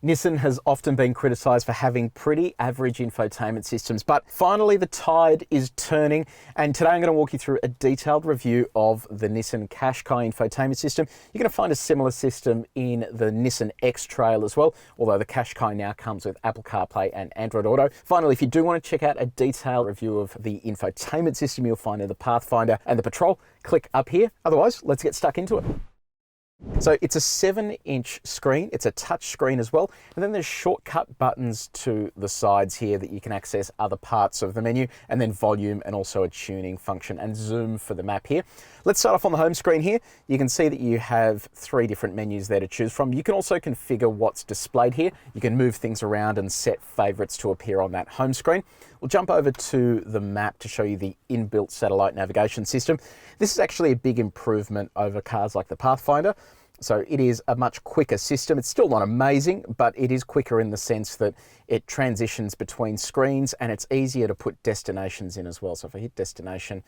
Nissan has often been criticised for having pretty average infotainment systems, but finally the tide is turning, and today I'm going to walk you through a detailed review of the Nissan Qashqai infotainment system. You're going to find a similar system in the Nissan X-Trail as well, although the Qashqai now comes with Apple CarPlay and Android Auto. Finally, if you do want to check out a detailed review of the infotainment system you'll find in the Pathfinder and the Patrol, click up here. Otherwise, let's get stuck into it. So it's a 7-inch screen, it's a touch screen as well, and then there's shortcut buttons to the sides here that you can access other parts of the menu, and then volume and also a tuning function and zoom for the map here. Let's start off on the home screen here. You can see that you have 3 different menus there to choose from. You can also configure what's displayed here. You can move things around and set favorites to appear on that home screen. We'll jump over to the map to show you the inbuilt satellite navigation system. This is actually a big improvement over cars like the Pathfinder. So it is a much quicker system. It's still not amazing, but it is quicker in the sense that it transitions between screens and it's easier to put destinations in as well. So if I hit destination,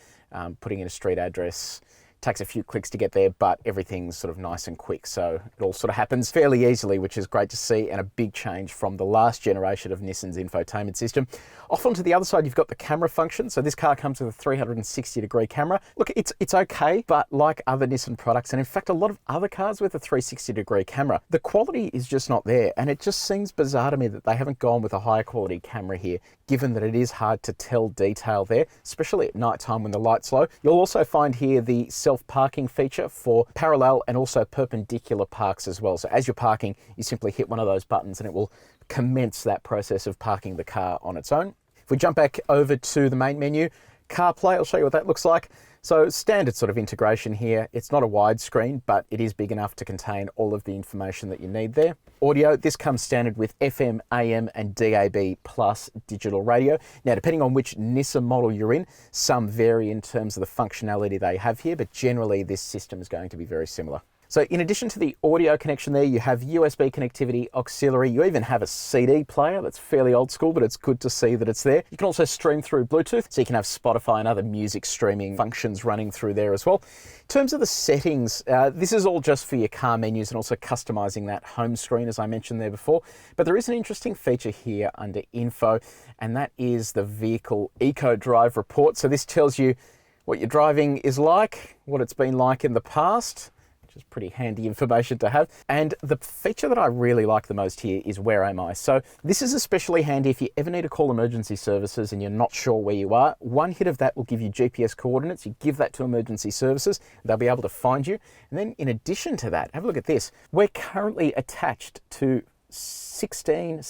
putting in a street address, takes a few clicks to get there, but everything's sort of nice and quick. So it all sort of happens fairly easily, which is great to see, and a big change from the last generation of Nissan's infotainment system. Off onto the other side, you've got the camera function. So this car comes with a 360-degree camera. Look, it's okay, but like other Nissan products, and in fact, a lot of other cars with a 360-degree camera, the quality is just not there. And it just seems bizarre to me that they haven't gone with a higher quality camera here, given that it is hard to tell detail there, especially at nighttime when the light's low. You'll also find here the self-parking feature for parallel and also perpendicular parks as well. So as you're parking, you simply hit one of those buttons and it will commence that process of parking the car on its own. If we jump back over to the main menu, CarPlay, I'll show you what that looks like. So standard sort of integration here. It's not a wide screen, but it is big enough to contain all of the information that you need there. Audio, this comes standard with FM, AM and DAB plus digital radio. Now, depending on which Nissan model you're in, some vary in terms of the functionality they have here, but generally this system is going to be very similar. So in addition to the audio connection there, you have USB connectivity, auxiliary, you even have a CD player. That's fairly old school, but it's good to see that it's there. You can also stream through Bluetooth, so you can have Spotify and other music streaming functions running through there as well. In terms of the settings, this is all just for your car menus and also customizing that home screen, as I mentioned there before. But there is an interesting feature here under Info, and that is the Vehicle Eco Drive Report. So this tells you what your driving is like, what it's been like in the past, which is pretty handy information to have. And the feature that I really like the most here is Where Am I? So this is especially handy if you ever need to call emergency services and you're not sure where you are. One hit of that will give you GPS coordinates. You give that to emergency services, they'll be able to find you. And then in addition to that, have a look at this. We're currently attached to 17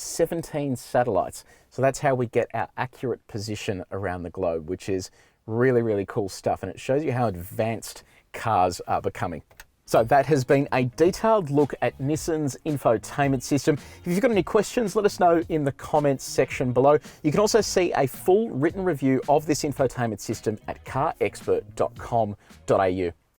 satellites. So that's how we get our accurate position around the globe, which is really, really cool stuff. And it shows you how advanced cars are becoming. So that has been a detailed look at Nissan's infotainment system. If you've got any questions, let us know in the comments section below. You can also see a full written review of this infotainment system at carexpert.com.au.